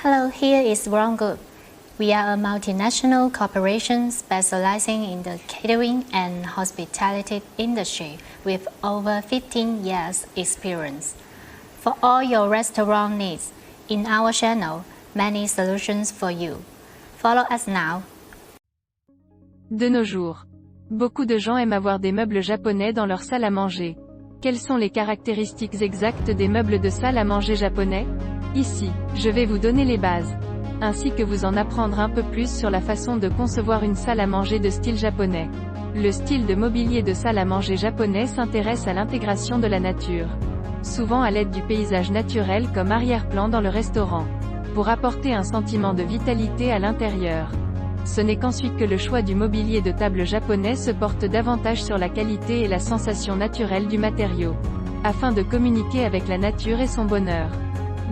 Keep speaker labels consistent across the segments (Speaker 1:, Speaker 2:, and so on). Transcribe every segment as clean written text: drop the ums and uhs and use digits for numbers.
Speaker 1: Hello, here is Wrong Group. We are a multinational corporation specializing in the catering and hospitality industry with over 15 years experience. For all your restaurant needs, in our channel, many solutions for you. Follow us now.
Speaker 2: De nos jours, beaucoup de gens aiment avoir des meubles japonais dans leur salle à manger. Quelles sont les caractéristiques exactes des meubles de salle à manger japonais? Ici, je vais vous donner les bases, ainsi que vous en apprendre un peu plus sur la façon de concevoir une salle à manger de style japonais. Le style de mobilier de salle à manger japonais s'intéresse à l'intégration de la nature, souvent à l'aide du paysage naturel comme arrière-plan dans le restaurant, pour apporter un sentiment de vitalité à l'intérieur. Ce n'est qu'ensuite que le choix du mobilier de table japonais se porte davantage sur la qualité et la sensation naturelle du matériau, afin de communiquer avec la nature et son bonheur.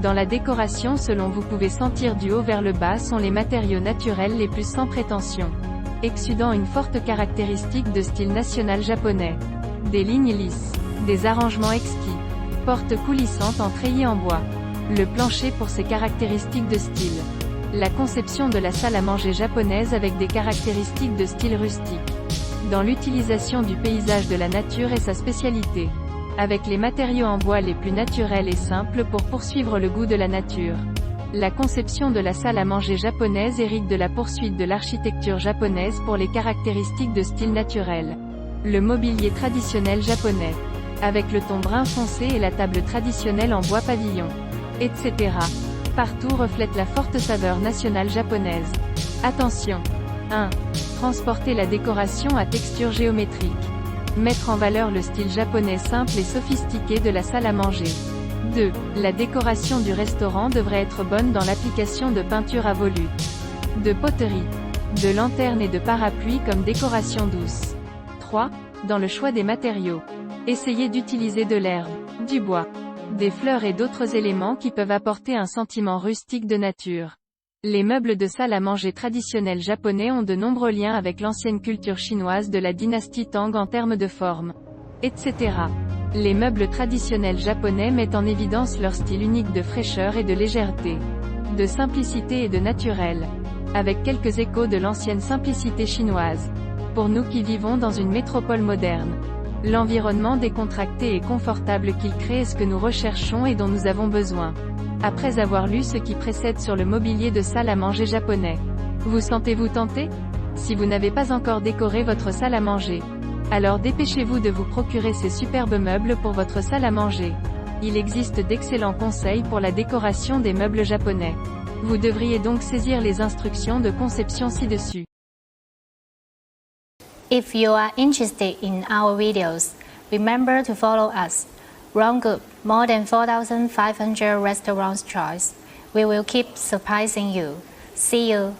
Speaker 2: Dans la décoration, selon vous pouvez sentir du haut vers le bas, sont les matériaux naturels les plus sans prétention, exsudant une forte caractéristique de style national japonais. Des lignes lisses, des arrangements exquis, portes coulissantes en treillis en bois, le plancher pour ses caractéristiques de style. La conception de la salle à manger japonaise avec des caractéristiques de style rustique. Dans l'utilisation du paysage de la nature et sa spécialité. Avec les matériaux en bois les plus naturels et simples pour poursuivre le goût de la nature. La conception de la salle à manger japonaise hérite de la poursuite de l'architecture japonaise pour les caractéristiques de style naturel. Le mobilier traditionnel japonais. Avec le ton brun foncé et la table traditionnelle en bois pavillon. Etc. Partout reflète la forte saveur nationale japonaise. Attention. 1. Transporter la décoration à texture géométrique. Mettre en valeur le style japonais simple et sophistiqué de la salle à manger. 2. La décoration du restaurant devrait être bonne dans l'application de peintures à volutes, de poteries, de lanternes et de parapluies comme décoration douce. 3. Dans le choix des matériaux. Essayez d'utiliser de l'herbe, du bois, des fleurs et d'autres éléments qui peuvent apporter un sentiment rustique de nature. Les meubles de salle à manger traditionnels japonais ont de nombreux liens avec l'ancienne culture chinoise de la dynastie Tang en termes de forme, etc. Les meubles traditionnels japonais mettent en évidence leur style unique de fraîcheur et de légèreté, de simplicité et de naturel, avec quelques échos de l'ancienne simplicité chinoise. Pour nous qui vivons dans une métropole moderne, l'environnement décontracté et confortable qu'il crée est ce que nous recherchons et dont nous avons besoin. Après avoir lu ce qui précède sur le mobilier de salle à manger japonais, vous sentez-vous tenté? Si vous n'avez pas encore décoré votre salle à manger, alors dépêchez-vous de vous procurer ces superbes meubles pour votre salle à manger. Il existe d'excellents conseils pour la décoration des meubles japonais. Vous devriez donc saisir les instructions de conception ci-dessus.
Speaker 1: If you are interested in our videos, remember to follow us. Wrong Group, more than 4,500 restaurants choice. We will keep surprising you. See you.